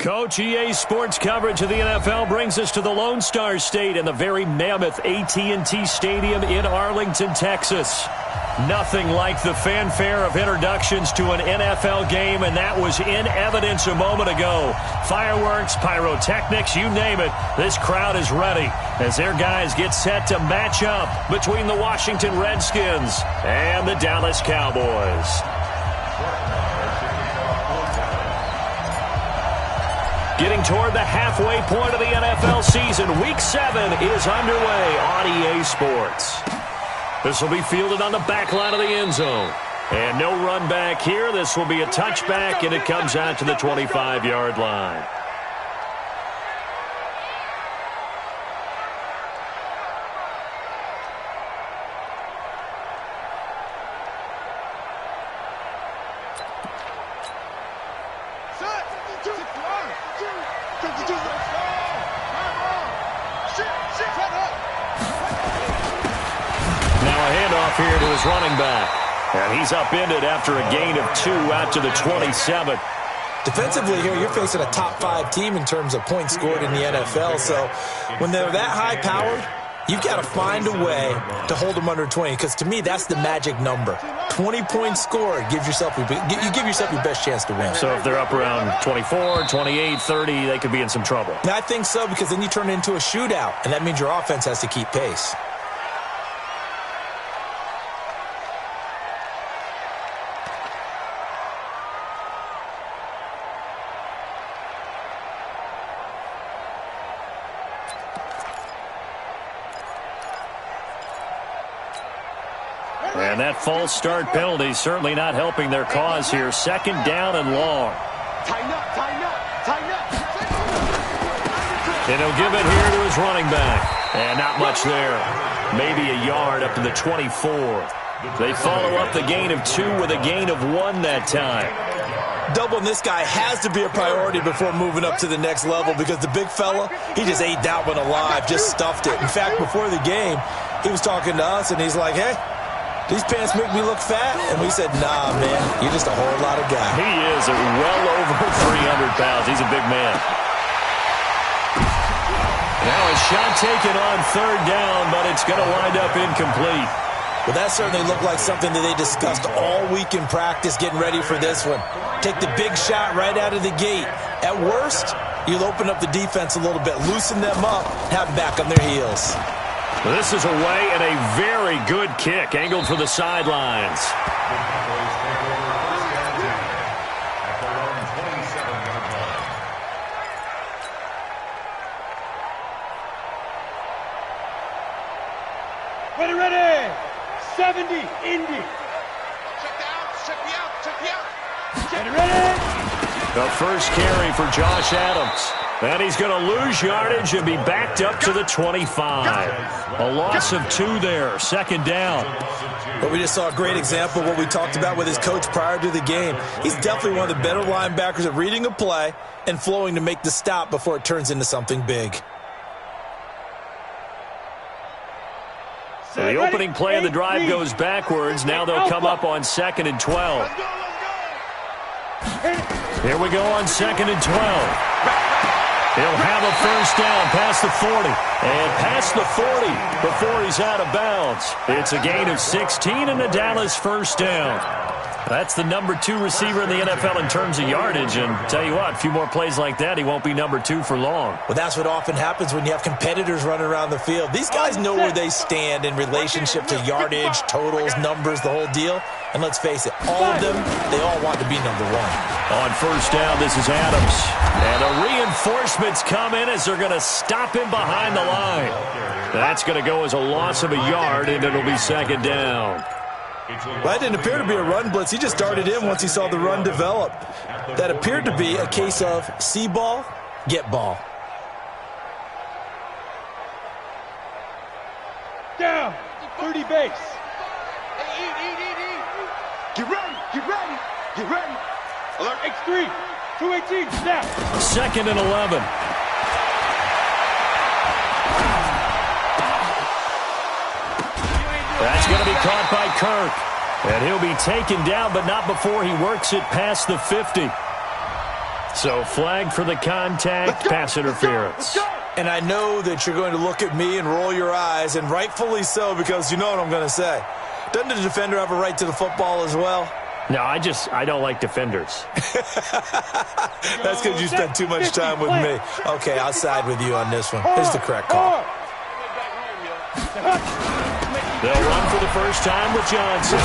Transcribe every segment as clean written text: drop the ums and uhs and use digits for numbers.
Coach, EA Sports coverage of the NFL brings us to the Lone Star State and the very mammoth AT&T Stadium in Arlington, Texas. Nothing like the fanfare of introductions to an NFL game, and that was in evidence a moment ago. Fireworks, pyrotechnics, you name it. This crowd is ready as their guys get set to match up between the Washington Redskins and the Dallas Cowboys. Getting toward the halfway point of the NFL season, Week 7 is underway on EA Sports. This will be fielded on the back line of the end zone. And no run back here. This will be a touchback, and it comes out to the 25-yard line. Here to his running back. And he's upended after a gain of 2 out to the 27. Defensively here, you're facing a top 5 team in terms of points scored in the NFL. So when they're that high-powered, you've got to find a way to hold them under 20. Because to me, that's the magic number. 20 points scored, you give yourself your best chance to win. So if they're up around 24, 28, 30, they could be in some trouble. And I think so, because then you turn it into a shootout, and that means your offense has to keep pace. And that false start penalty certainly not helping their cause here. Second down and long. Tighten up, tighten up, tighten up. And he'll give it here to his running back. And not much there. Maybe a yard up to the 24. They follow up the gain of 2 with a gain of 1 that time. Doubling this guy has to be a priority before moving up to the next level, because the big fella, he just ate that one alive, just stuffed it. In fact, before the game, he was talking to us, and he's like, hey, these pants make me look fat? And we said, nah, man, you're just a whole lot of guy. He is well over 300 pounds. He's a big man. Now a shot taken on third down, but it's going to wind up incomplete. Well, that certainly looked like something that they discussed all week in practice, getting ready for this one. Take the big shot right out of the gate. At worst, you'll open up the defense a little bit, loosen them up, have them back on their heels. This is away, and a very good kick, angled for the sidelines. Ready, ready. 70, Indy. Check me out. Ready, ready. The first carry for Josh Adams. And he's going to lose yardage and be backed up to the 25. A loss of 2 there, second down. But we just saw a great example of what we talked about with his coach prior to the game. He's definitely one of the better linebackers at reading a play and flowing to make the stop before it turns into something big. So the opening play of the drive goes backwards. Now they'll come up on 2nd and 12. Here we go on 2nd and 12. He'll have a first down past the 40. And past the 40 before he's out of bounds. It's a gain of 16 and a Dallas first down. That's the number 2 receiver in the NFL in terms of yardage. And tell you what, a few more plays like that, he won't be number 2 for long. Well, that's what often happens when you have competitors running around the field. These guys know where they stand in relationship to yardage, totals, numbers, the whole deal. And let's face it, all of them, they all want to be number 1. On first down, this is Adams. And the reinforcements come in as they're going to stop him behind the line. That's going to go as a loss of a yard, and it'll be second down. Well, that didn't appear to be a run blitz. He just darted in once he saw the run develop. That appeared to be a case of see ball, get ball. Down. 30 base. Get ready, get ready, get ready. Alert X3. 218, snap. 2nd and 11. That's going to be caught by Kirk. And he'll be taken down, but not before he works it past the 50. So flag for the contact, pass interference. And I know that you're going to look at me and roll your eyes, and rightfully so, because you know what I'm going to say. Doesn't the defender have a right to the football as well? No, I don't like defenders. That's because you spent too much time with me. Okay, I'll side with you on this one. Here's the correct call. They'll run for the first time with Johnson.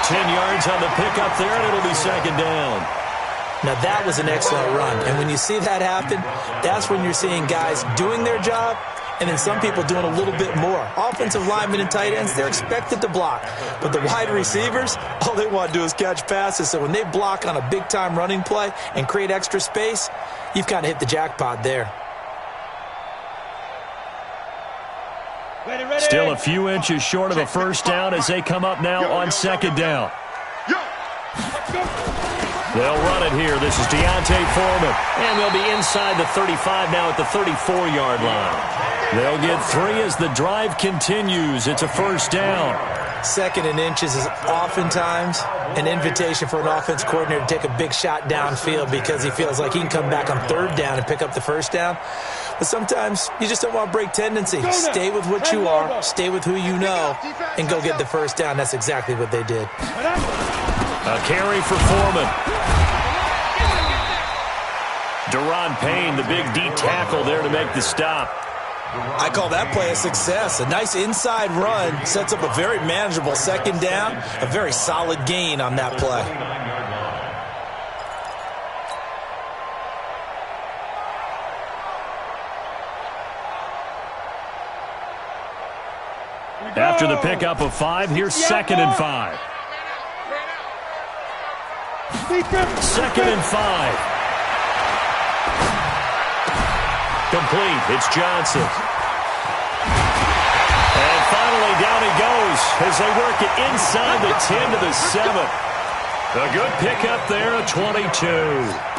10 yards on the pickup there, and it'll be second down. Now, that was an excellent run. And when you see that happen, that's when you're seeing guys doing their job and then some people doing a little bit more. Offensive linemen and tight ends, they're expected to block. But the wide receivers, all they want to do is catch passes. So when they block on a big-time running play and create extra space, you've kind of hit the jackpot there. Still a few inches short of a first down as they come up now on second down. They'll run it here. This is Deontay Foreman. And they'll be inside the 35 now at the 34-yard line. They'll get 3 as the drive continues. It's a first down. Second and inches is oftentimes an invitation for an offense coordinator to take a big shot downfield because he feels like he can come back on third down and pick up the first down. But sometimes you just don't want to break tendency. Stay with what you are, stay with who you know, and go get the first down. That's exactly what they did. A carry for Foreman. Deron Payne, the big D tackle there to make the stop. I call that play a success. A nice inside run sets up a very manageable second down, a very solid gain on that play. After the pickup of 5, here's second and 5. Second and 5. Complete. It's Johnson. And finally down he goes as they work it inside the 10 to the 7. A good pickup there, a 22.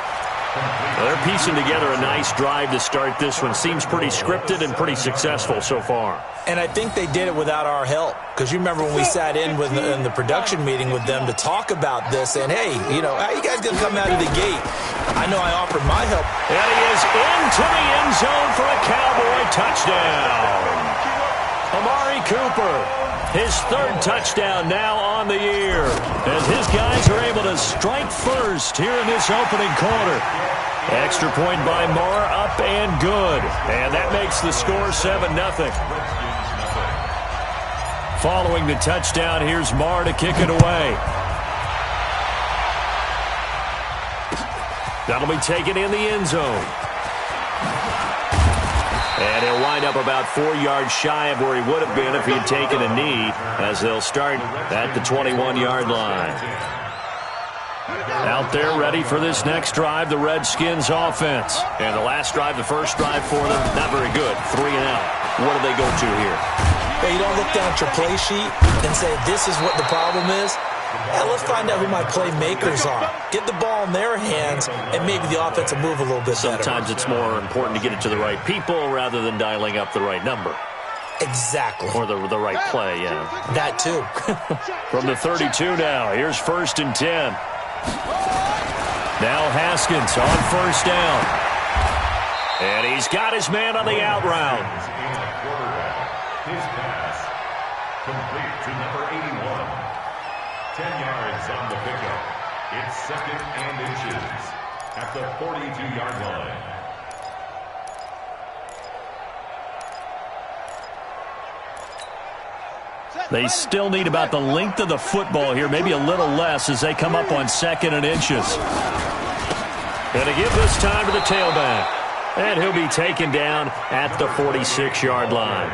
They're piecing together a nice drive to start this one. Seems pretty scripted and pretty successful so far. And I think they did it without our help. Because you remember when we sat in the production meeting with them to talk about this, and hey, you know, how you guys going to come out of the gate? I know I offered my help. And he is into the end zone for a Cowboy touchdown. Amari Cooper, his 3rd touchdown now on the year. As his guys are able to strike first here in this opening quarter. Extra point by Marr, up and good. And that makes the score 7-0. Following the touchdown, here's Marr to kick it away. That'll be taken in the end zone. And he'll wind up about 4 yards shy of where he would have been if he had taken a knee, as they'll start at the 21-yard line. Out there ready for this next drive, the Redskins offense. And the last drive, the first drive for them, not very good. 3 and out. What do they go to here? Well, you don't look down at your play sheet and say, this is what the problem is. Yeah, let's find out who my playmakers are. Get the ball in their hands, and maybe the offense will move a little bit better. Sometimes it's more important to get it to the right people rather than dialing up the right number. Exactly. Or the right play, yeah. That too. From the 32 now, here's 1st and 10. Now Haskins on first down. And he's got his man on the out route. His pass complete to number 81. 10 yards on the pickup. It's 2nd and inches at the 42-yard line. They still need about the length of the football here, maybe a little less as they come up on 2nd and inches. Going to give this time to the tailback. And he'll be taken down at the 46-yard line.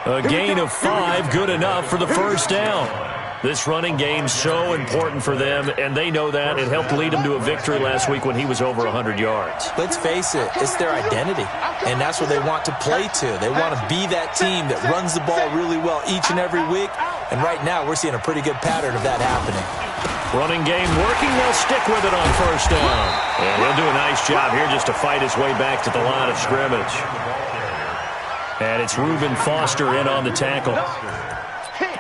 A gain of 5, good enough for the first down. This running game's so important for them, and they know that. It helped lead them to a victory last week when he was over 100 yards. Let's face it, it's their identity, and that's what they want to play to. They want to be that team that runs the ball really well each and every week, and right now we're seeing a pretty good pattern of that happening. Running game working, they'll stick with it on first down. And he'll do a nice job here just to fight his way back to the line of scrimmage. And it's Reuben Foster in on the tackle.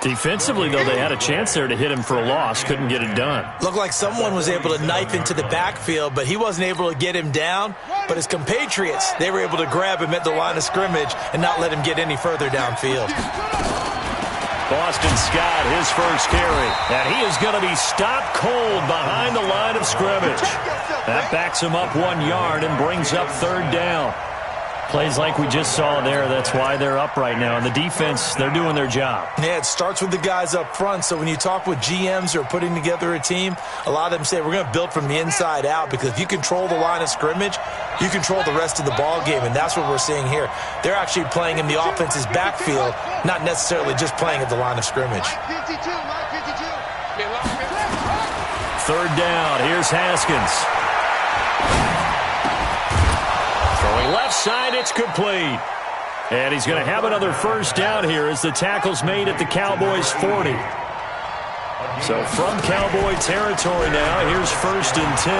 Defensively, though, they had a chance there to hit him for a loss. Couldn't get it done. Looked like someone was able to knife into the backfield, but he wasn't able to get him down. But his compatriots, they were able to grab him at the line of scrimmage and not let him get any further downfield. Boston Scott, his first carry. And he is going to be stopped cold behind the line of scrimmage. That backs him up 1 yard and brings up third down. Plays like we just saw there. That's why they're up right now. And the defense, they're doing their job. Yeah, it starts with the guys up front. So when you talk with GMs who are putting together a team, a lot of them say we're going to build from the inside out, because if you control the line of scrimmage, you control the rest of the ball game, and that's what we're seeing here. They're actually playing in the offense's backfield, not necessarily just playing at the line of scrimmage. Third down. Here's Haskins. Throwing left side, it's complete. And he's going to have another first down here as the tackle's made at the Cowboys' 40. So from Cowboy territory now, here's 1st and 10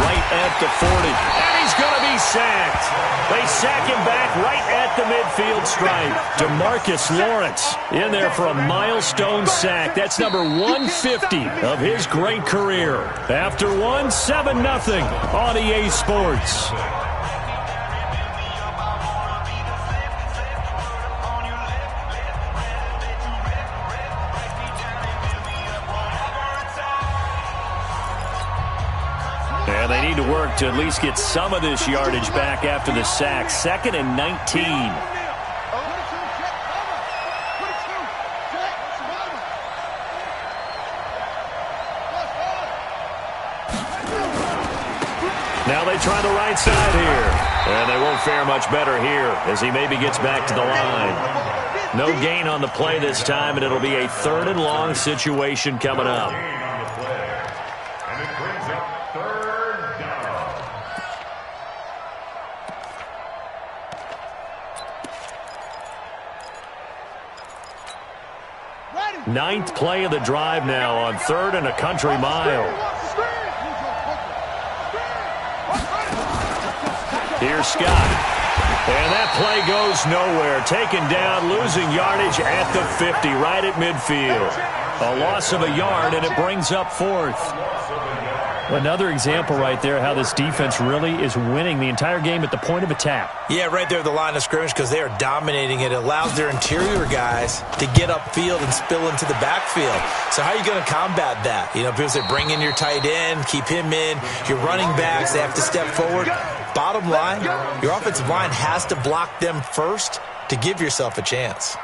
right at the 40. And he's going to be sacked. They sack him back right at the midfield stripe. DeMarcus Lawrence in there for a milestone sack. That's number 150 of his great career. After one, 7-0 on EA Sports. And they need to work to at least get some of this yardage back after the sack. 2nd and 19. Now they try the right side here. And they won't fare much better here as he maybe gets back to the line. No gain on the play this time, and it'll be a 3rd and long situation coming up. Ninth play of the drive now on 3rd and a country mile. Here's Scott. And that play goes nowhere. Taken down, losing yardage at the 50, right at midfield. A loss of a yard, and it brings up 4th. Another example right there how this defense really is winning the entire game at the point of attack. Yeah, right there at the line of scrimmage, because they are dominating it. It allows their interior guys to get upfield and spill into the backfield. So how are you going to combat that? You know, people say bring in your tight end, keep him in. Your running backs, they have to step forward. Bottom line, your offensive line has to block them first to give yourself a chance.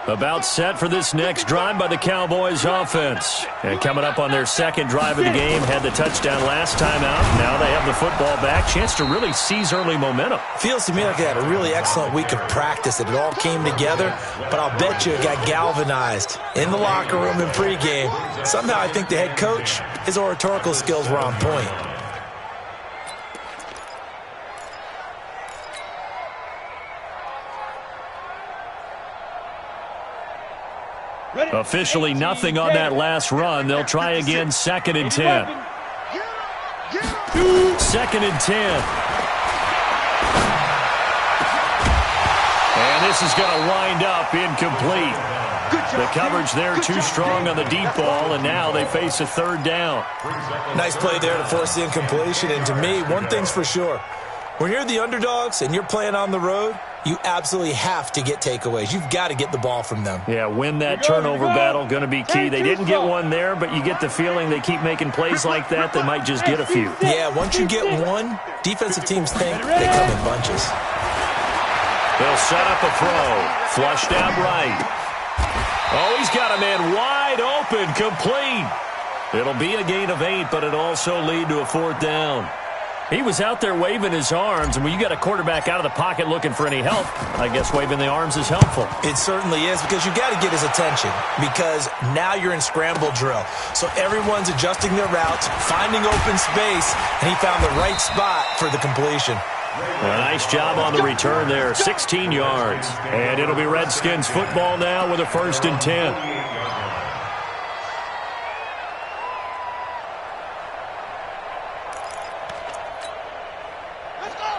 About set for this next drive by the Cowboys offense. And coming up on their 2nd drive of the game, had the touchdown last time out. Now they have the football back. Chance to really seize early momentum. Feels to me like they had a really excellent week of practice. It all came together, but I'll bet you it got galvanized in the locker room in pregame. Somehow I think the head coach, his oratorical skills were on point. Officially nothing on that last run. They'll try again, 2nd and 10. 2nd and 10. And this is going to wind up incomplete. The coverage there too strong on the deep ball, and now they face a 3rd down. Nice play there to force the incompletion. And to me, one thing's for sure. When you're the underdogs and you're playing on the road, you absolutely have to get takeaways. You've got to get the ball from them. Yeah, win that turnover battle, going to be key. They didn't get one there, but you get the feeling they keep making plays like that, they might just get a few. Yeah, once you get one, defensive teams think they come in bunches. They'll set up a throw. Flushed out right. Oh, he's got a man wide open, complete. It'll be a gain of 8, but it'll also lead to a 4th down. He was out there waving his arms, and when you got a quarterback out of the pocket looking for any help, I guess waving the arms is helpful. It certainly is, because you got to get his attention, because now you're in scramble drill. So everyone's adjusting their routes, finding open space, and he found the right spot for the completion. A nice job on the return there, 16 yards. And it'll be Redskins football now with a 1st and 10.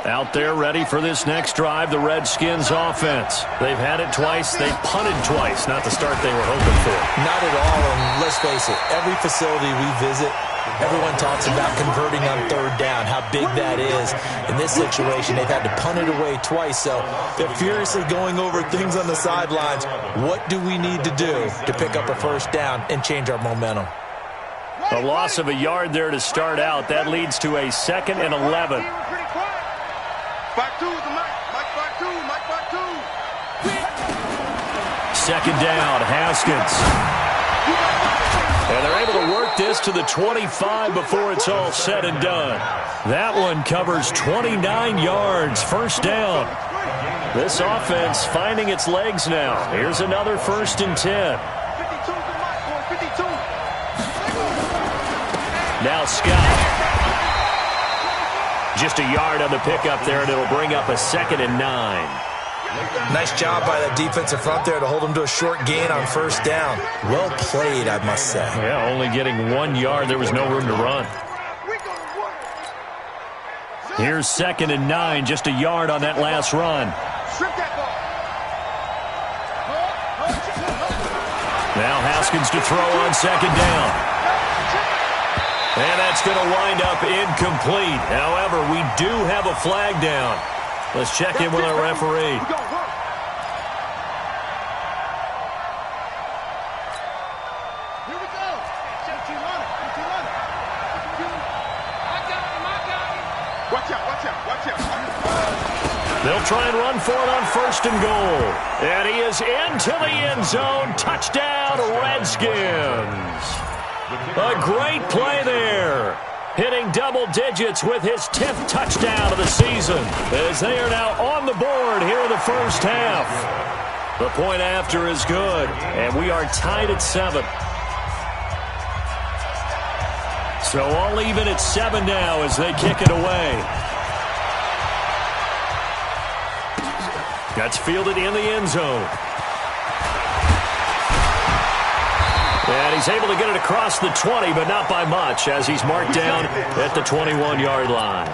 Out there ready for this next drive, the Redskins offense. They've had it twice. They've punted twice. Not the start they were hoping for. Not at all, and let's face it, every facility we visit, everyone talks about converting on third down, how big that is. In this situation, they've had to punt it away twice, so they're furiously going over things on the sidelines. What do we need to do to pick up a first down and change our momentum? A loss of a yard there to start out. That leads to a 2nd and 11. Back two, the Mike back two, Mike back two. 2nd down, Haskins. And they're able to work this to the 25 before it's all said and done. That one covers 29 yards, first down. This offense finding its legs now. Here's another 1st and 10. 52 to Mike, boy, 52. Now Scott. Just a yard on the pickup there, and it'll bring up a 2nd and 9. Nice job by that defensive front there to hold them to a short gain on first down. Well played, I must say. Yeah, only getting 1 yard. There was no room to run. Here's 2nd and 9, just a yard on that last run. Now Haskins to throw on 2nd down. And that's going to wind up incomplete. However, we do have a flag down. Let's check in with our referee. Here we go. Watch out, watch out, watch out. They'll try and run for it on 1st and goal. And he is into the end zone. Touchdown, Redskins. A great play there. Hitting double digits with his 10th touchdown of the season, as they are now on the board here in the first half. The point after is good, and we are tied at 7. So all even at 7 now as they kick it away. That's fielded in the end zone. And he's able to get it across the 20, but not by much, as he's marked down at the 21-yard line.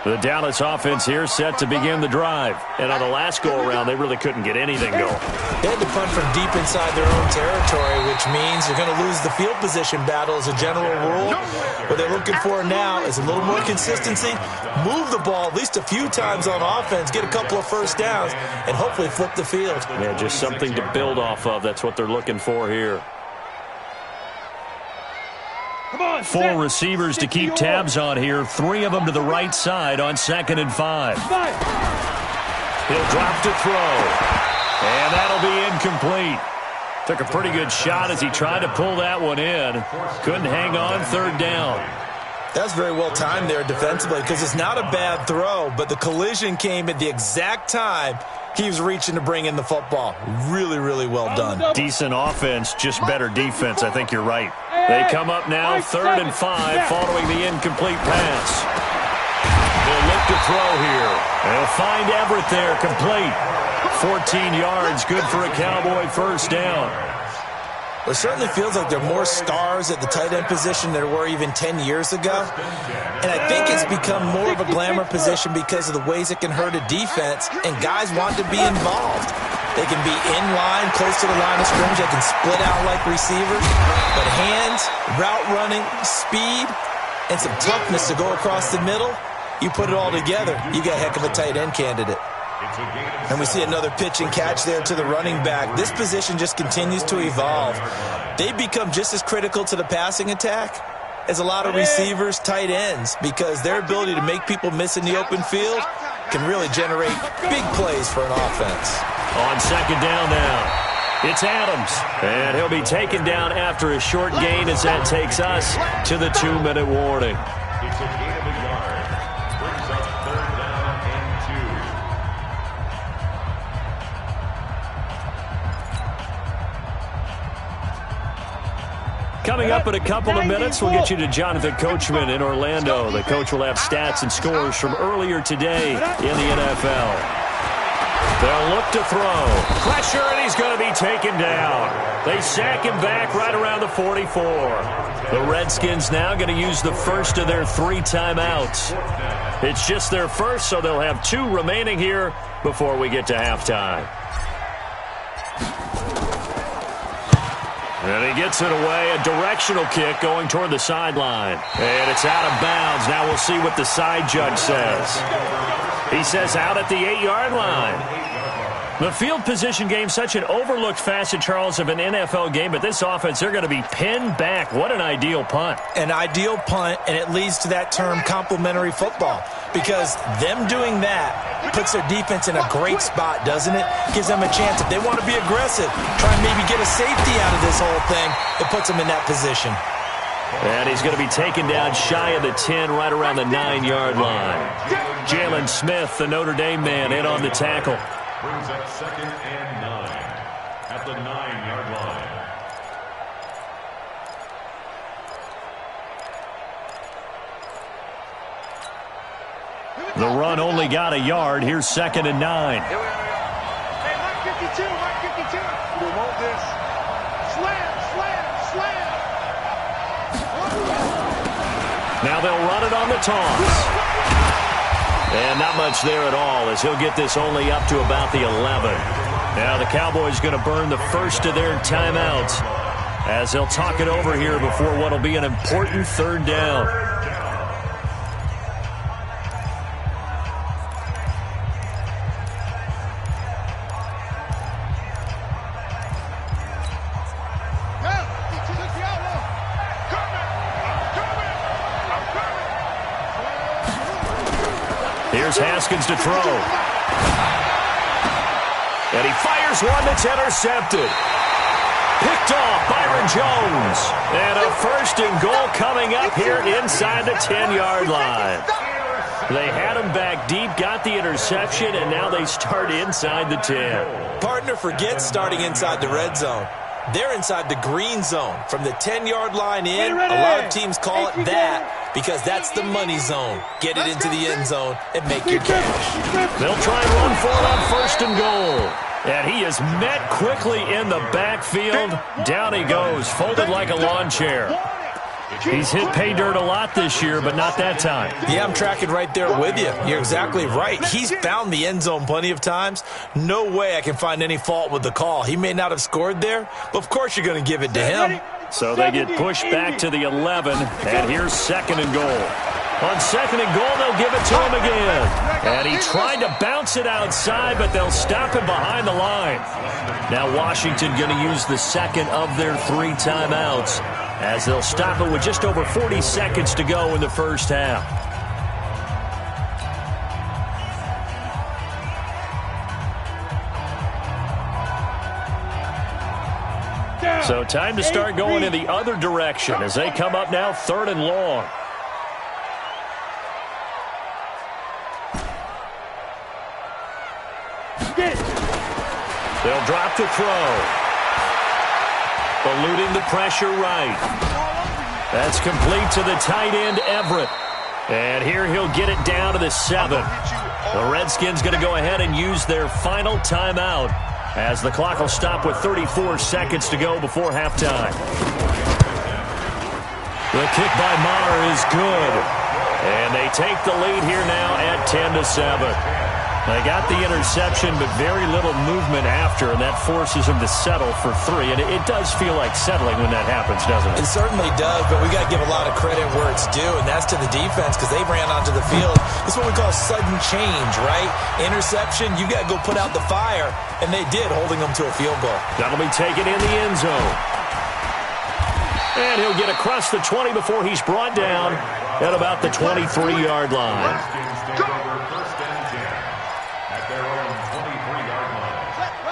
The Dallas offense here set to begin the drive. And on the last go-around, they really couldn't get anything going. They had to punt from deep inside their own territory, which means they're going to lose the field position battle as a general rule. What they're looking for now is a little more consistency, move the ball at least a few times on offense, get a couple of first downs, and hopefully flip the field. Yeah, just something to build off of. That's what they're looking for here. 4 receivers to keep tabs on here. 3 of them to the right side on 2nd and 5. He'll drop to throw. And that'll be incomplete. Took a pretty good shot as he tried to pull that one in. Couldn't hang on, 3rd down. That's very well timed there defensively, because it's not a bad throw, but the collision came at the exact time he was reaching to bring in the football. Really, really well done. Decent offense, just better defense. I think you're right. They come up now, 3rd and 5, following the incomplete pass. They'll look to throw here. They'll find Everett there, complete. 14 yards, good for a Cowboy first down. It certainly feels like there are more stars at the tight end position than there were even 10 years ago. And I think it's become more of a glamour position because of the ways it can hurt a defense, and guys want to be involved. They can be in line, close to the line of scrimmage. They can split out like receivers. But hands, route running, speed, and some toughness to go across the middle, you put it all together, you got a heck of a tight end candidate. And we see another pitch and catch there to the running back. This position just continues to evolve. They become just as critical to the passing attack as a lot of receivers, tight ends, because their ability to make people miss in the open field can really generate big plays for an offense. On 2nd down now, it's Adams. And he'll be taken down after a short gain as that takes us to the 2-minute warning. It's a gain of a yard. Brings up 3rd down and 2. Coming up in a couple of minutes, we'll get you to Jonathan Coachman in Orlando. The coach will have stats and scores from earlier today in the NFL. They'll look to throw. Pressure, and he's going to be taken down. They sack him back right around the 44. The Redskins now going to use the first of their 3 timeouts. It's just their first, so they'll have 2 remaining here before we get to halftime. And he gets it away, a directional kick going toward the sideline. And it's out of bounds. Now we'll see what the side judge says. He says out at the 8-yard line. The field position game, such an overlooked facet, Charles, of an NFL game, but this offense, they're going to be pinned back. What an ideal punt. An ideal punt, and it leads to that term complementary football, because them doing that puts their defense in a great spot, doesn't it? Gives them a chance. If they want to be aggressive, try and maybe get a safety out of this whole thing, it puts them in that position. And he's going to be taken down shy of the 10, right around the 9-yard line. Jalen Smith, the Notre Dame man, in on the tackle. Brings up 2nd and 9 at the 9-yard line. The run only got a yard. Here's 2nd and 9. Hey, Mark 52, Mark 52. We want this. Slam, slam, slam. Now they'll run it on the toss. And not much there at all, as he'll get this only up to about the 11. Now the Cowboys going to burn the first of their timeouts, as they'll talk it over here before what will be an important 3rd down. Here's Haskins to throw. And he fires one that's intercepted. Picked off Byron Jones. And a 1st and goal coming up here inside the 10-yard line. They had him back deep, got the interception, and now they start inside the 10. Partner, forget starting inside the red zone. They're inside the green zone. From the 10-yard line in, a lot of teams call it that because that's the money zone. Get it into the end zone and make your cash. They'll try and run for it on 1st and goal. And he is met quickly in the backfield. Down he goes, folded like a lawn chair. He's hit pay dirt a lot this year, but not that time. Yeah, I'm tracking right there with you. You're exactly right. He's found the end zone plenty of times. No way I can find any fault with the call. He may not have scored there, but of course you're going to give it to him. So they get pushed back to the 11, and here's 2nd and goal. On 2nd and goal, they'll give it to him again. And he tried to bounce it outside, but they'll stop him behind the line. Now Washington going to use the 2nd of their 3 timeouts, as they'll stop it with just over 40 seconds to go in the first half. So time to start going in the other direction as they come up now 3rd and long. They'll drop to throw. Eluding the pressure right. That's complete to the tight end, Everett. And here he'll get it down to the 7. The Redskins going to go ahead and use their final timeout, as the clock will stop with 34 seconds to go before halftime. The kick by Maher is good. And they take the lead here now at 10-7. They got the interception, but very little movement after, and that forces them to settle for 3. And it does feel like settling when that happens, doesn't it? It certainly does, but we got to give a lot of credit where it's due, and that's to the defense, because they ran onto the field. This is what we call sudden change, right? Interception, you got to go put out the fire, and they did, holding them to a field goal. That'll be taken in the end zone. And he'll get across the 20 before he's brought down at about the 23-yard line.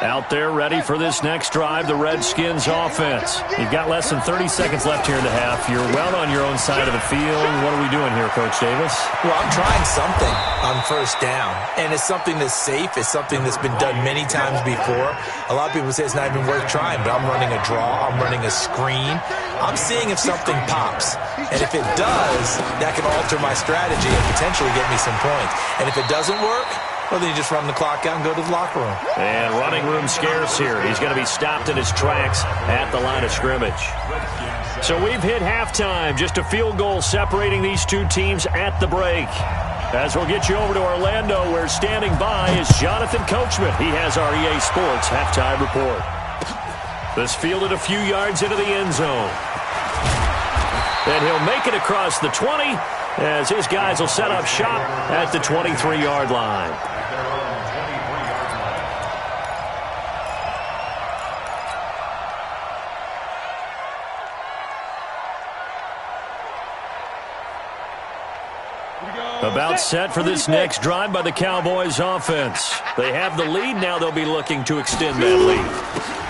Out there ready for this next drive, the Redskins offense. You've got less than 30 seconds left here in the half. You're well on your own side of the field. What are we doing here, Coach Davis? Well, I'm trying something on 1st down, and it's something that's safe. It's something that's been done many times before. A lot of people say it's not even worth trying, but I'm running a draw. I'm running a screen. I'm seeing if something pops, and if it does, that can alter my strategy and potentially get me some points. And if it doesn't work, Well, then you just run the clock out and go to the locker room. And running room scarce here. He's going to be stopped in his tracks at the line of scrimmage. So we've hit halftime. Just a field goal separating these two teams at the break. As we'll get you over to Orlando, where standing by is Jonathan Coachman. He has our EA Sports halftime report. This fielded a few yards into the end zone. And he'll make it across the 20 as his guys will set up shop at the 23-yard line. About set for this next drive by the Cowboys offense. They have the lead. Now they'll be looking to extend that lead.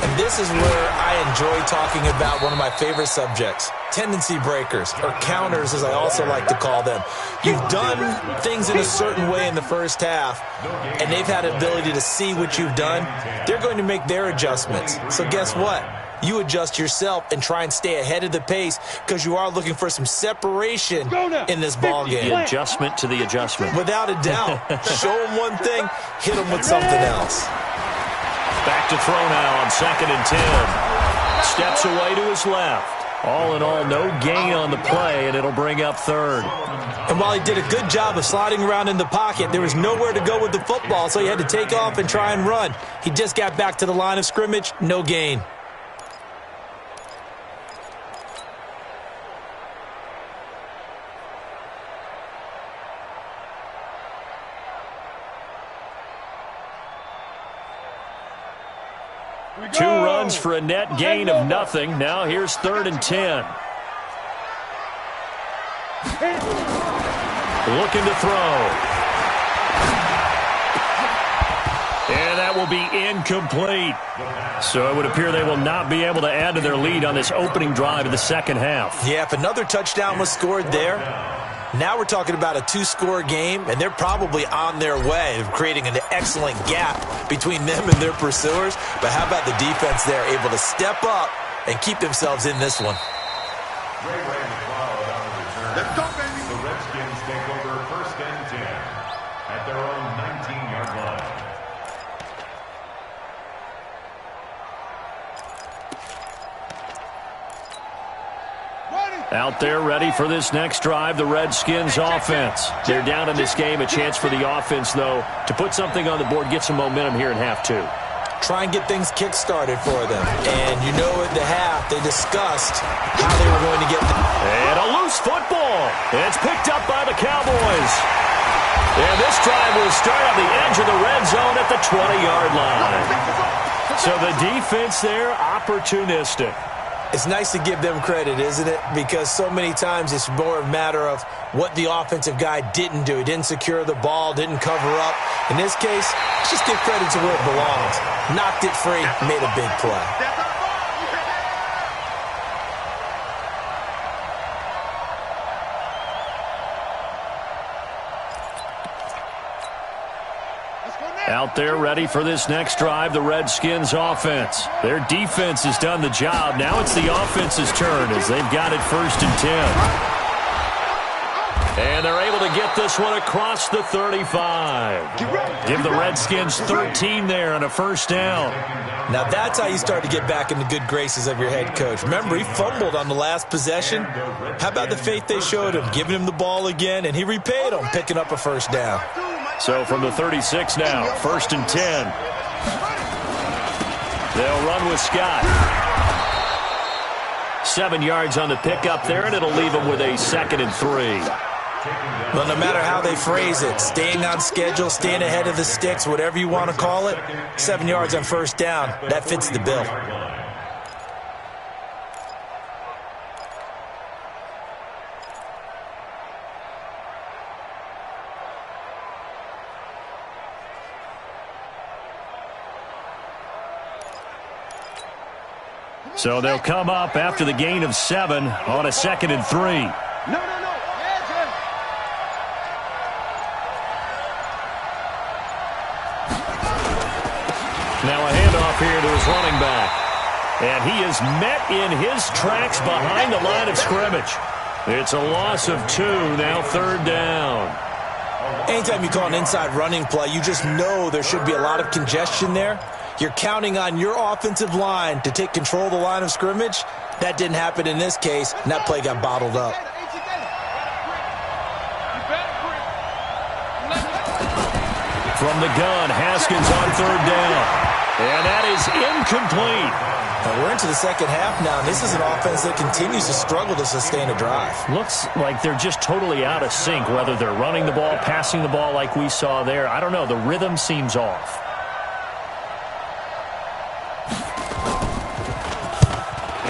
And this is where I enjoy talking about one of my favorite subjects, tendency breakers, or counters as I also like to call them. You've done things in a certain way in the first half, and they've had the ability to see what you've done. They're going to make their adjustments. So guess what? You adjust yourself and try and stay ahead of the pace because you are looking for some separation in this ball game. The adjustment to the adjustment. Without a doubt. Show them one thing, hit them with something else. Back to throw now on 2nd and 10. Steps away to his left. All in all, no gain on the play, and it'll bring up 3rd. And while he did a good job of sliding around in the pocket, there was nowhere to go with the football, so he had to take off and try and run. He just got back to the line of scrimmage, no gain. Two runs for a net gain of nothing. Now here's 3rd and 10. Looking to throw. And that will be incomplete. So it would appear they will not be able to add to their lead on this opening drive of the second half. Yeah, if another touchdown was scored there, now we're talking about a 2-score game, and they're probably on their way of creating an excellent gap between them and their pursuers. But how about the defense there, able to step up and keep themselves in this one? Let's go, baby. The Redskins take over 1st and 10 at their own 19-yard line. Out there ready for this next drive, the Redskins offense. They're down in this game. A chance for the offense, though, to put something on the board, get some momentum here in half 2. Try and get things kick-started for them. And you know at the half, they discussed how they were going to get... And a loose football. It's picked up by the Cowboys. And this drive will start on the edge of the red zone at the 20-yard line. So the defense there, opportunistic. It's nice to give them credit, isn't it? Because so many times it's more a matter of what the offensive guy didn't do. He didn't secure the ball, didn't cover up. In this case, let's just give credit to where it belongs. Knocked it free, made a big play. Out there ready for this next drive, the Redskins offense. Their defense has done the job. Now it's the offense's turn as they've got it 1st and 10. And they're able to get this one across the 35. Give the Redskins 13 there on a 1st down. Now that's how you start to get back in the good graces of your head coach. Remember, he fumbled on the last possession. How about the faith they showed him, giving him the ball again, and he repaid him, picking up a 1st down. So from the 36 now, 1st and 10. They'll run with Scott. 7 yards on the pickup there, and it'll leave them with a 2nd and 3. Well, no matter how they phrase it, staying on schedule, staying ahead of the sticks, whatever you want to call it, 7 yards on 1st down, that fits the bill. So they'll come up after the gain of 7 on a 2nd and 3. No. Now a handoff here to his running back. And he is met in his tracks behind the line of scrimmage. It's a loss of 2, now 3rd down. Anytime you call an inside running play, you just know there should be a lot of congestion there. You're counting on your offensive line to take control of the line of scrimmage. That didn't happen in this case, and that play got bottled up. From the gun, Haskins on third down. And that is incomplete. Now we're into the second half now, and this is an offense that continues to struggle to sustain a drive. Looks like they're just totally out of sync, whether they're running the ball, passing the ball like we saw there. I don't know. The rhythm seems off.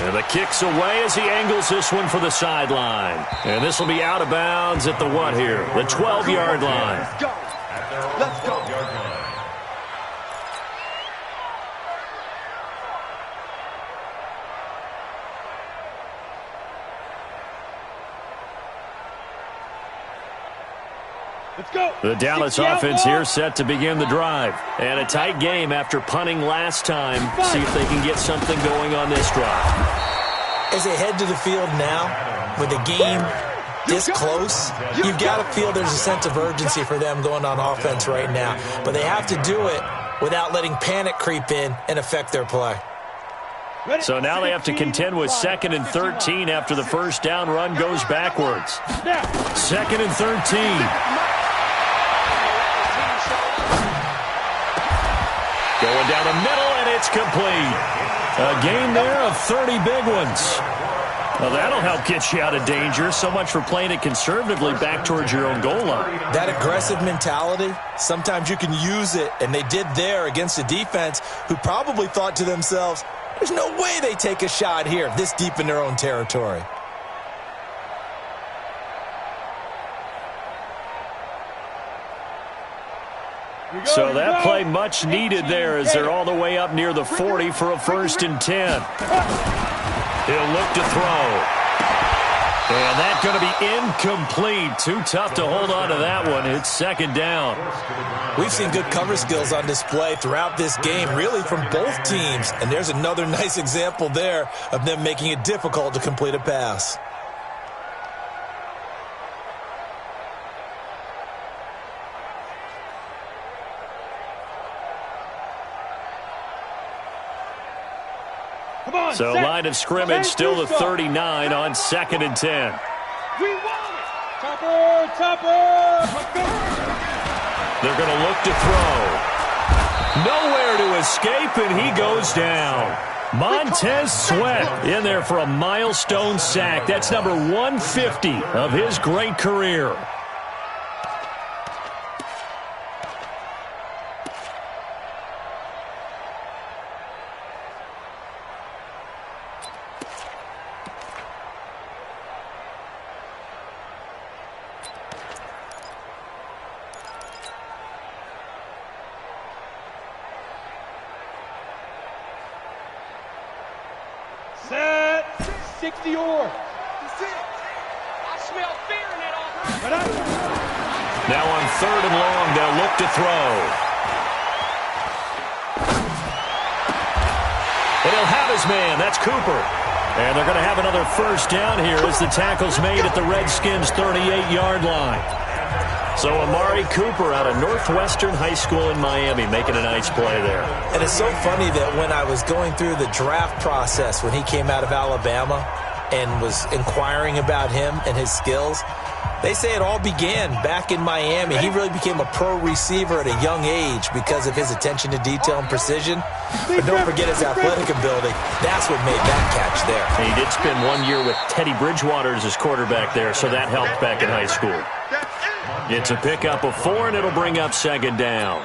And the kick's away as he angles this one for the sideline. And this will be out of bounds at the what here? The 12-yard line. Let's go. Let's go. Let's go. The Dallas offense here set to begin the drive. And a tight game after punting last time. See if they can get something going on this drive. As they head to the field now, with the game this close, you've got to feel there's a sense of urgency for them going on offense right now. But they have to do it without letting panic creep in and affect their play. So now they have to contend with 2nd and 13 after the first down run goes backwards. 2nd and 13. Going down the middle, and it's complete. A gain there of 30 big ones. Well, that'll help get you out of danger. So much for playing it conservatively back towards your own goal line. That aggressive mentality, sometimes you can use it, and they did there against a defense who probably thought to themselves, there's no way they take a shot here this deep in their own territory. So that play much needed there as they're all the way up near the 40 for a 1st and 10. He'll look to throw. And that's going to be incomplete. Too tough to hold on to that one. It's 2nd down. We've seen good cover skills on display throughout this game, really from both teams. And there's another nice example there of them making it difficult to complete a pass. So line of scrimmage still the 39 on 2nd and 10. We want it. Topper. They're going to look to throw. Nowhere to escape, and he goes down. Montez Sweat in there for a milestone sack. That's number 150 of his great career. Set. 60 or. I smell fear in that offense. Now on 3rd and long, they'll look to throw. And he'll have his man. That's Cooper. And they're going to have another 1st down here as the tackle's made at the Redskins' 38-yard line. So Amari Cooper out of Northwestern High School in Miami making a nice play there. And it's so funny that when I was going through the draft process when he came out of Alabama and was inquiring about him and his skills, they say it all began back in Miami. He really became a pro receiver at a young age because of his attention to detail and precision. But don't forget his athletic ability. That's what made that catch there. And he did spend 1 year with Teddy Bridgewater as his quarterback there, so that helped back in high school. It's a pickup of 4, and it'll bring up 2nd down.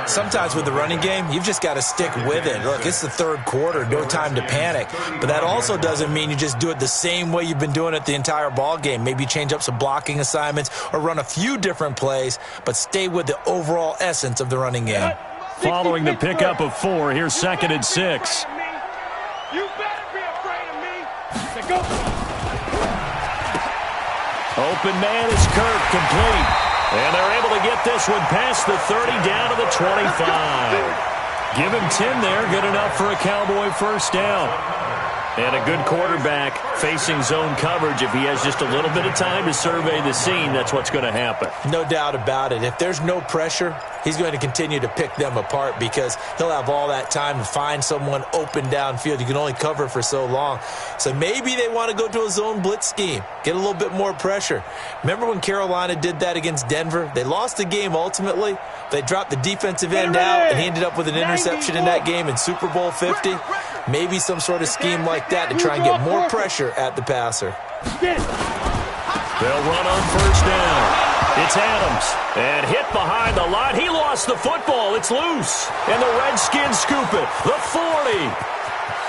Sometimes with the running game, you've just got to stick with it. Look, it's the 3rd quarter, no time to panic. But that also doesn't mean you just do it the same way you've been doing it the entire ball game. Maybe change up some blocking assignments or run a few different plays, but stay with the overall essence of the running game. Following the pickup of 4, here's 2nd and 6. You better be afraid of me. Go. Open man is Kirk, complete. And they're able to get this one past the 30 down to the 25. Give him 10 there, good enough for a Cowboy 1st down. And a good quarterback facing zone coverage, if he has just a little bit of time to survey the scene, that's what's going to happen. No doubt about it. If there's no pressure, he's going to continue to pick them apart because he'll have all that time to find someone open downfield. You can only cover for so long. So maybe they want to go to a zone blitz scheme, get a little bit more pressure. Remember when Carolina did that against Denver? They lost the game ultimately. They dropped the defensive end out, and he ended up with an interception in that game in Super Bowl 50. Maybe some sort of scheme like that to try and get more pressure at the passer. They'll run on first down. It's Adams. And hit behind the line. He lost the football. It's loose. And the Redskins scoop it. The 40.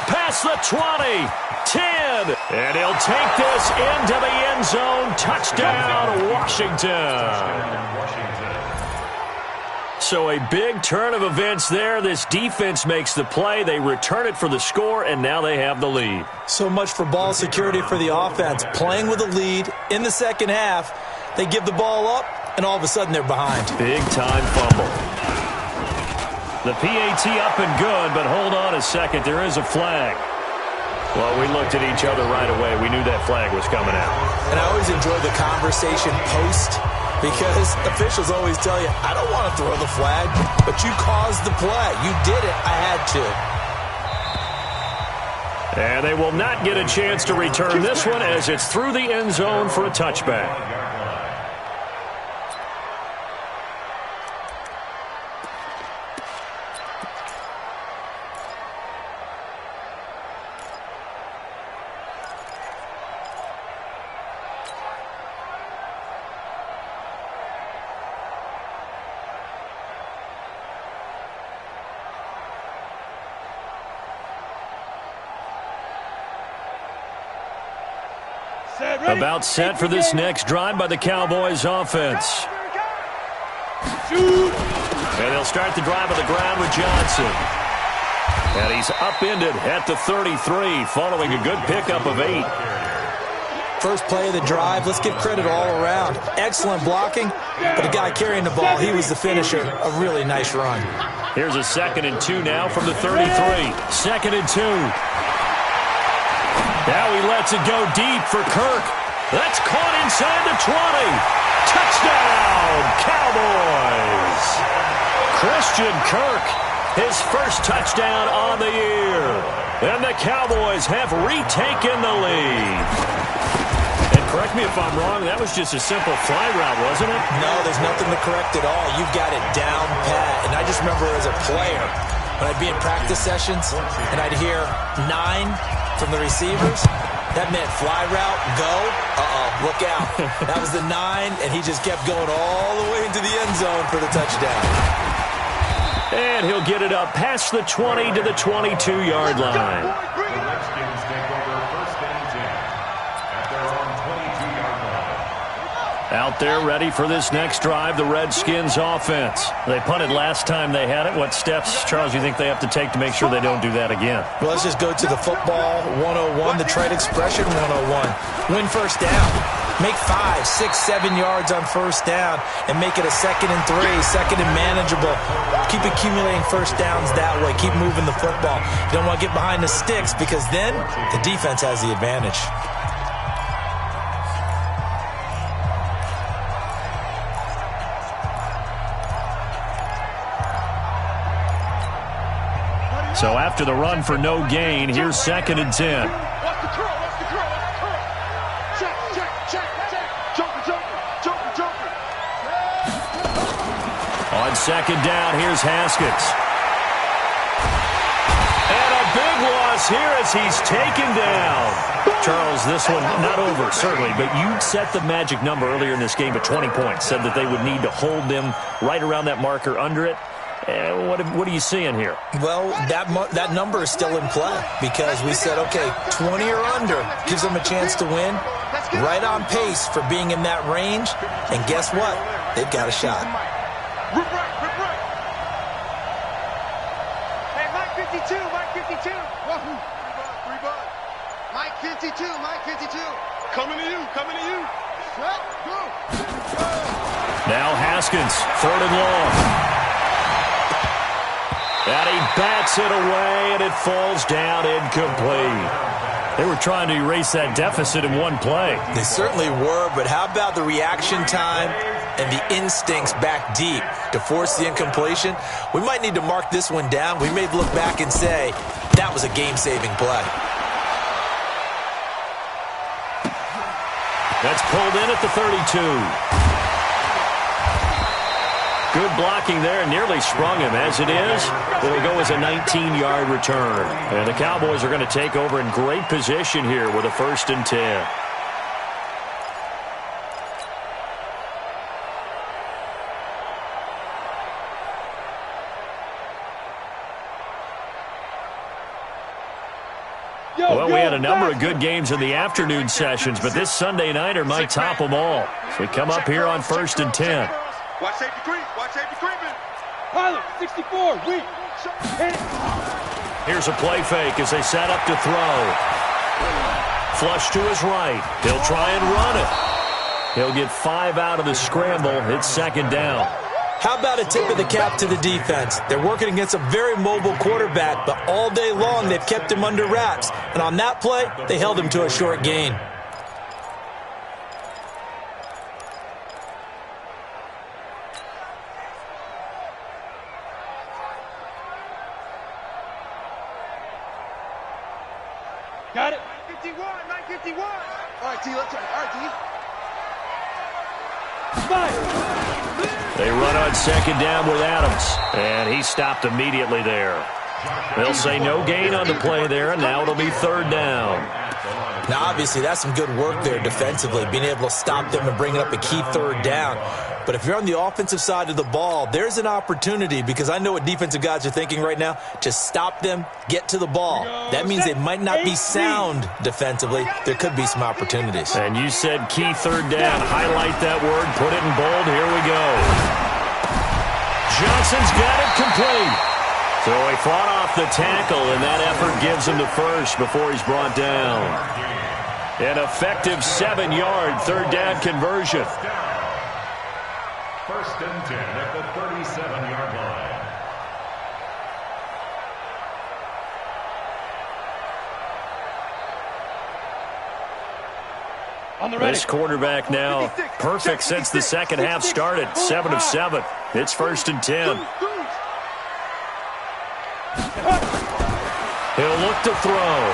Past the 20. 10. And he'll take this into the end zone. Touchdown, Washington. So a big turn of events there. This defense makes the play. They return it for the score, and now they have the lead. So much for ball security for the offense. Playing with a lead in the second half, they give the ball up, and all of a sudden they're behind. Big-time fumble. The PAT up and good, but hold on a second. There is a flag. Well, we looked at each other right away. We knew that flag was coming out. And I always enjoy the conversation post, because officials always tell you, I don't want to throw the flag, but you caused the play. You did it. I had to. And they will not get a chance to return this one as it's through the end zone for a touchback. About set for this next drive by the Cowboys offense. And they'll start the drive on the ground with Johnson. And he's upended at the 33 following a good pickup of 8. First play of the drive, let's give credit all around. Excellent blocking, but the guy carrying the ball, he was the finisher. A really nice run. Here's a 2nd and 2 now from the 33. 2nd and 2. Now he lets it go deep for Kirk. That's caught inside the 20. Touchdown, Cowboys. Christian Kirk, his first touchdown on the year. And the Cowboys have retaken the lead. And correct me if I'm wrong, that was just a simple fly route, wasn't it? No, there's nothing to correct at all. You've got it down pat. And I just remember as a player, when I'd be in practice sessions and I'd hear 9 from the receivers, that meant fly route, go, look out. That was the 9, and he just kept going all the way into the end zone for the touchdown. And he'll get it up past the 20 to the 22-yard line. The Redskins take over first and 10 at their own 22-yard line. Out there ready for this next drive, the Redskins offense. They punted last time they had it. What steps, Charles, you think they have to take to make sure they don't do that again? Well, let's just go to the football 101, the trade expression 101. Win first down. Make 5, 6, 7 yards on first down and make it a 2nd and 3, 2nd and manageable. Keep accumulating first downs that way. Keep moving the football. You don't want to get behind the sticks because then the defense has the advantage. So after the run for no gain, here's 2nd and 10. What's the curl? What's the curl? What's the curl? Check, check, check, check. Joker, joker, joker, joker. On 2nd down, here's Haskins. And a big loss here as he's taken down. Charles, this one not over, certainly, but you set the magic number earlier in this game at 20 points. Said that they would need to hold them right around that marker under it. What are you seeing here? Well, that number is still in play because we said, okay, 20 or under gives them a chance to win. Right on pace for being in that range. And guess what? They've got a shot. Rip right, rip right. Hey, Mike 52, Mike 52. Wahoo. Rebound. Mike 52, Mike 52. Coming to you, coming to you. Set, go. Now Haskins, 3rd and long. And he bats it away, and it falls down incomplete. They were trying to erase that deficit in one play. They certainly were, but how about the reaction time and the instincts back deep to force the incompletion? We might need to mark this one down. We may look back and say, that was a game-saving play. That's pulled in at the 32. Good blocking there, nearly sprung him. As it is, it'll go as a 19-yard return. And the Cowboys are going to take over in great position here with a 1st and 10. Well, we had a number of good games in the afternoon sessions, but this Sunday nighter might top them all. So we come up here on 1st and 10. Watch safety creep. Watch safety creeping. Pilot, 64, weak. Here's a play fake as they set up to throw. Flush to his right. He'll try and run it. He'll get 5 out of the scramble. It's 2nd down. How about a tip of the cap to the defense? They're working against a very mobile quarterback, but all day long they've kept him under wraps. And on that play, they held him to a short gain. Got it. 51, 951. All right, T, let's try. All right, T. They run on 2nd down with Adams, and he stopped immediately there. They'll say no gain on the play there, and now it'll be 3rd down. Now, obviously, that's some good work there defensively, being able to stop them and bring up a key 3rd down. But if you're on the offensive side of the ball, there's an opportunity, because I know what defensive guys are thinking right now, to stop them, get to the ball. That means they might not be sound defensively. There could be some opportunities. And you said key 3rd down. Highlight that word, put it in bold. Here we go. Johnson's got it complete. So he fought off the tackle, and that effort gives him the 1st before he's brought down. An effective 7-yard 3rd down conversion. 1st and 10 at the 37-yard line. This quarterback now perfect since the 2nd half started. 7 of 7. It's 1st and 10. He'll look to throw.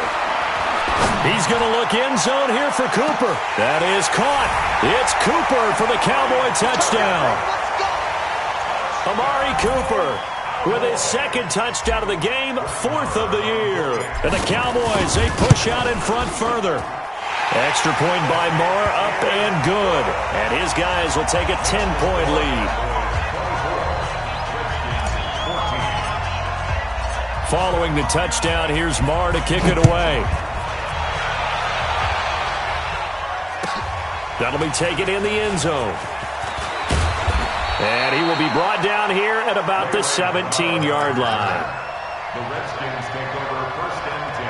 He's going to look end zone here for Cooper. That is caught. It's Cooper for the Cowboy touchdown. Amari Cooper with his 2nd touchdown of the game, 4th of the year. And the Cowboys, they push out in front further. Extra point by Moore, up and good. And his guys will take a 10-point lead. Following the touchdown, here's Moore to kick it away. That'll be taken in the end zone. And he will be brought down here at about the 17-yard line. The Redskins take over 1st and 10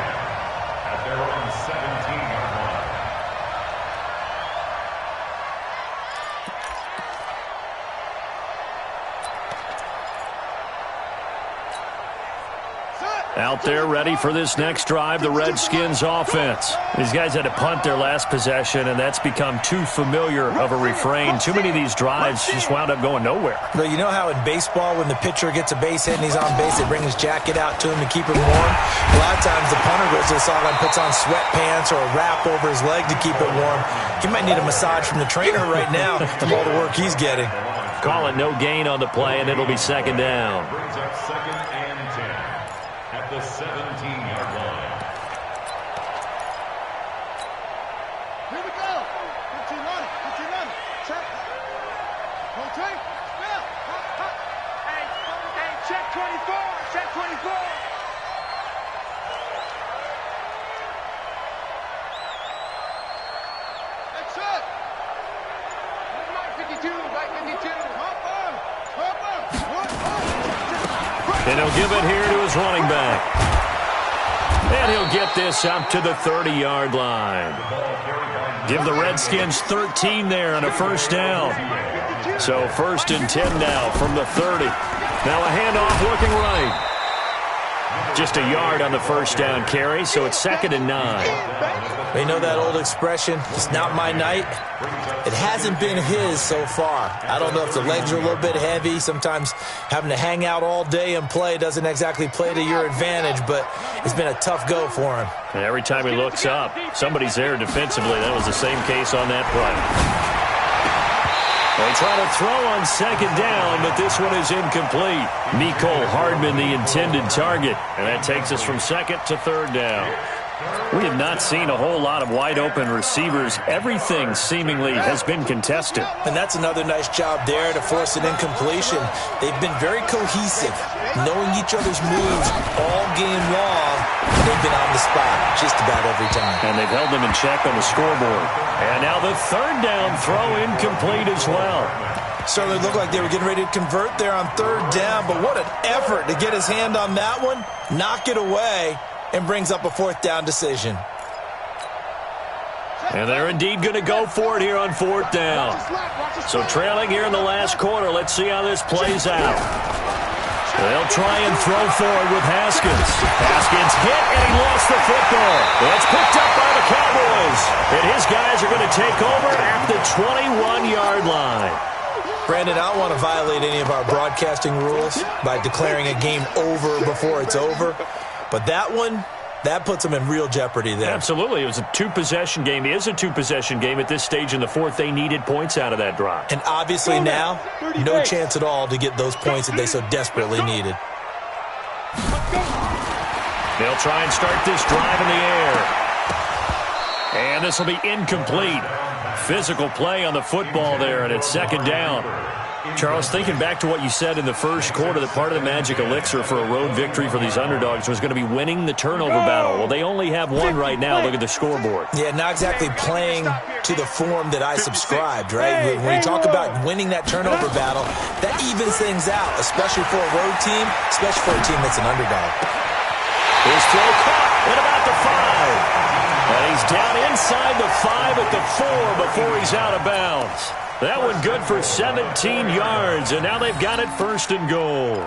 at their own 17-yard line. Out there ready for this next drive, the Redskins offense. These guys had to punt their last possession, and that's become too familiar of a refrain. Too many of these drives just wound up going nowhere. Well, you know how in baseball, when the pitcher gets a base hit and he's on base, they bring his jacket out to him to keep him warm? A lot of times the punter goes to the sideline, puts on sweatpants or a wrap over his leg to keep it warm. He might need a massage from the trainer right now from all the work he's getting. Call it no gain on the play, and it'll be 2nd down. Brings up 2nd and 10 at the 17-yard line. Here we go. 15 on it. 15 on it. Check. One take. Spell. Hey, check 24. Check 24. That's it. Mike 52. Mike 52. And he'll give it here to his running back. And he'll get this up to the 30-yard line. Give the Redskins 13 there and a 1st down. So 1st and 10 now from the 30. Now a handoff looking right. Just a yard on the first down carry, so it's 2nd and 9. You know that old expression, it's not my night? It hasn't been his so far. I don't know if the legs are a little bit heavy. Sometimes having to hang out all day and play doesn't exactly play to your advantage, but it's been a tough go for him. And every time he looks up, somebody's there defensively. That was the same case on that play. They try to throw on 2nd down, but this one is incomplete. Mecole Hardman, the intended target. And that takes us from 2nd to 3rd down. We have not seen a whole lot of wide-open receivers. Everything seemingly has been contested. And that's another nice job there to force an incompletion. They've been very cohesive, knowing each other's moves all game long. They've been on the spot just about every time. And they've held them in check on the scoreboard. And now the 3rd down throw incomplete as well. Certainly looked like they were getting ready to convert there on 3rd down, but what an effort to get his hand on that one, knock it away, and brings up a 4th down decision. And they're indeed going to go for it here on 4th down. So trailing here in the last quarter. Let's see how this plays out. They'll try and throw forward with Haskins. Haskins hit, and he lost the football. It's picked up by the Cowboys. And his guys are going to take over at the 21-yard line. Brandon, I don't want to violate any of our broadcasting rules by declaring a game over before it's over. But that one, that puts them in real jeopardy there. Absolutely. It was a two-possession game. It is a two-possession game at this stage in the 4th. They needed points out of that drive. And obviously now, no chance at all to get those points that they so desperately needed. They'll try and start this drive in the air. And this will be incomplete. Physical play on the football there, and it's 2nd down. Charles, thinking back to what you said in the first quarter, that part of the magic elixir for a road victory for these underdogs was going to be winning the turnover battle. Well, they only have one right now. Look at the scoreboard. Yeah, not exactly playing to the form that I subscribed, right? When you talk about winning that turnover battle, that evens things out, especially for a road team, especially for a team that's an underdog. His throw caught at about the 5. And he's down inside the 5 at the 4 before he's out of bounds. That one good for 17 yards, and now they've got it 1st and goal.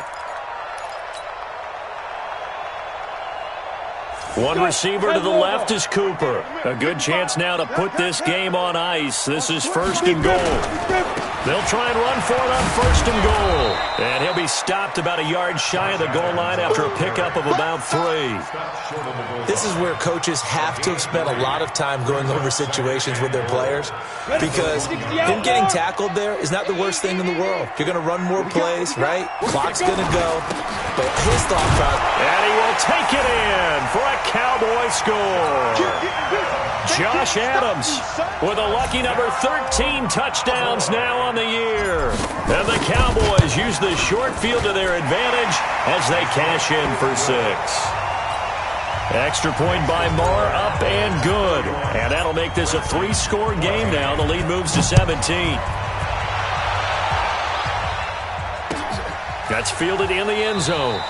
One receiver to the left is Cooper. A good chance now to put this game on ice. This is 1st and goal. They'll try and run for it on 1st and goal. And he'll be stopped about a yard shy of the goal line after a pickup of about 3. This is where coaches have to have spent a lot of time going over situations with their players, because him getting tackled there is not the worst thing in the world. You're going to run more plays, right? Clock's going to go. But his thought process... And he will take it in for a Cowboy score. Josh Adams with a lucky number 13 touchdowns now on the year. And the Cowboys use the short field to their advantage as they cash in for 6. Extra point by Marr, up and good. And that'll make this a 3-score game now. The lead moves to 17. That's fielded in the end zone.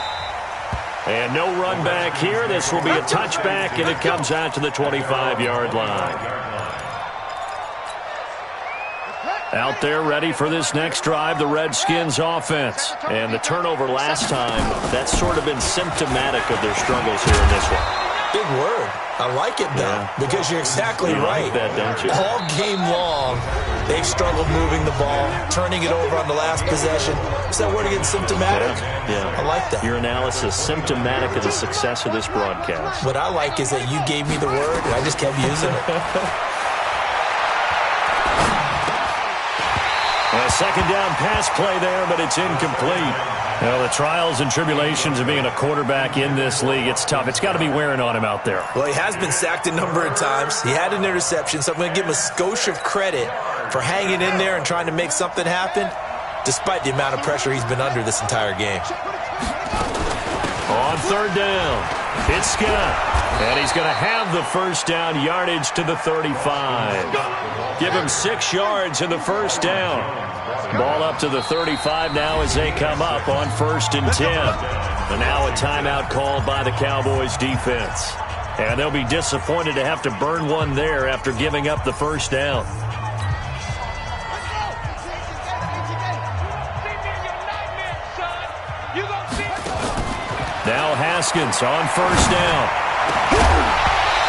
And no run back here. This will be a touchback, and it comes out to the 25-yard line. Out there ready for this next drive, the Redskins offense. And the turnover last time, that's sort of been symptomatic of their struggles here in this one. Big word. I like it, though, because you're exactly right. Like that, don't you? All game long, they've struggled moving the ball, turning it over on the last possession. Is that word again, symptomatic? Yeah. I like that. Your analysis, symptomatic of the success of this broadcast. What I like is that you gave me the word, and I just kept using it. A 2nd down pass play there, but it's incomplete. Well, the trials and tribulations of being a quarterback in this league, it's tough. It's got to be wearing on him out there. Well, he has been sacked a number of times. He had an interception, so I'm going to give him a skosh of credit for hanging in there and trying to make something happen, despite the amount of pressure he's been under this entire game. On 3rd down, it's Scott. And he's going to have the 1st down, yardage to the 35. Give him 6 yards in the 1st down. Ball up to the 35 now as they come up on 1st and 10. And now a timeout called by the Cowboys defense. And they'll be disappointed to have to burn one there after giving up the 1st down. Now Haskins on first down.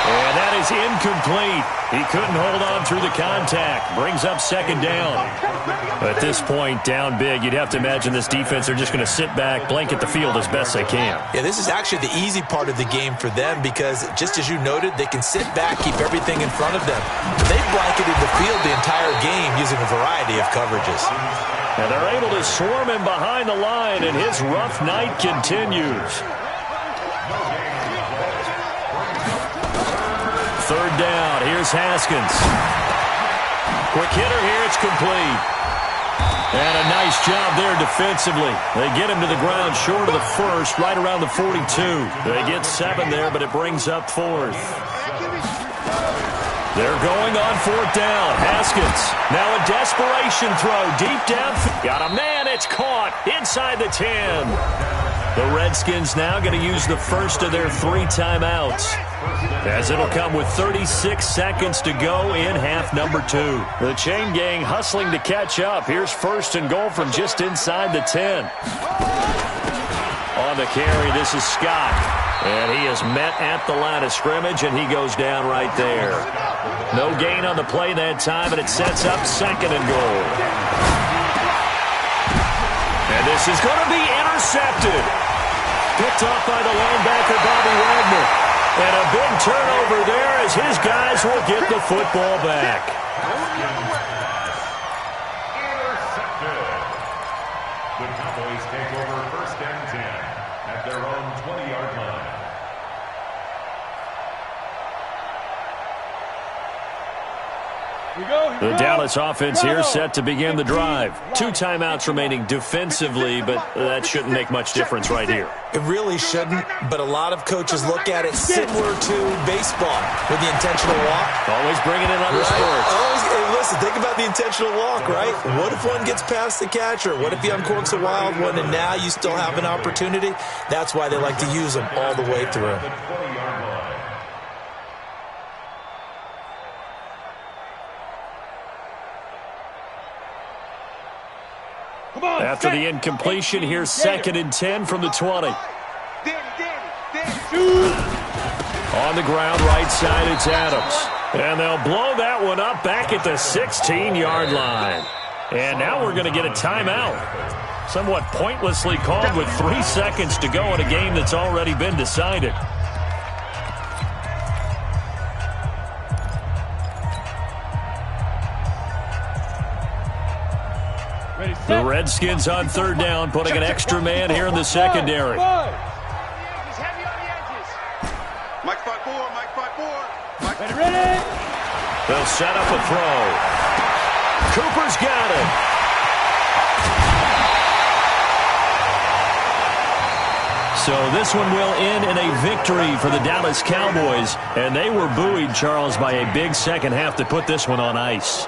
And that is incomplete. He couldn't hold on through the contact. Brings up second down. At this point, down big, you'd have to imagine this defense are just going to sit back, blanket the field as best they can. Yeah, this is actually the easy part of the game for them because, just as you noted, they can sit back, keep everything in front of them. They've blanketed the field the entire game using a variety of coverages. And they're able to swarm him behind the line, and his rough night continues. Third down. Here's Haskins. Quick hitter here. It's complete. And a nice job there defensively. They get him to the ground short of the first, right around the 42. They get 7 there, but it brings up 4th. They're going on 4th down. Haskins. Now a desperation throw deep down. Got a man. It's caught inside the 10. The Redskins now going to use the first of their 3 timeouts, as it'll come with 36 seconds to go in half number 2. The chain gang hustling to catch up. Here's first and goal from just inside the 10. On the carry, this is Scott. And he is met at the line of scrimmage, and he goes down right there. No gain on the play that time, and it sets up second and goal. And this is going to be intercepted. Picked off by the linebacker, Bobby Wagner. And a big turnover there as his guys will get the football back. Intercepted. The Cowboys take over first and 10 at their own 20-yard line. The Dallas offense here set to begin the drive. 2 timeouts remaining defensively, but that shouldn't make much difference right here. It really shouldn't, but a lot of coaches look at it similar to baseball with the intentional walk. Always bringing in other sports. Hey, listen, think about the intentional walk, right? What if one gets past the catcher? What if he uncorks a wild one and now you still have an opportunity? That's why they like to use them all the way through. After the incompletion, here's second and 10 from the 20. On the ground, right side, it's Adams. And they'll blow that one up back at the 16-yard line. And now we're going to get a timeout. Somewhat pointlessly called with 3 seconds to go in a game that's already been decided. The Redskins on third down, putting an extra man here in the secondary. Mike 5-4, Mike 5-4. Ready? They'll set up a throw. Cooper's got it. So this one will end in a victory for the Dallas Cowboys. And they were buoyed, Charles, by a big second half to put this one on ice.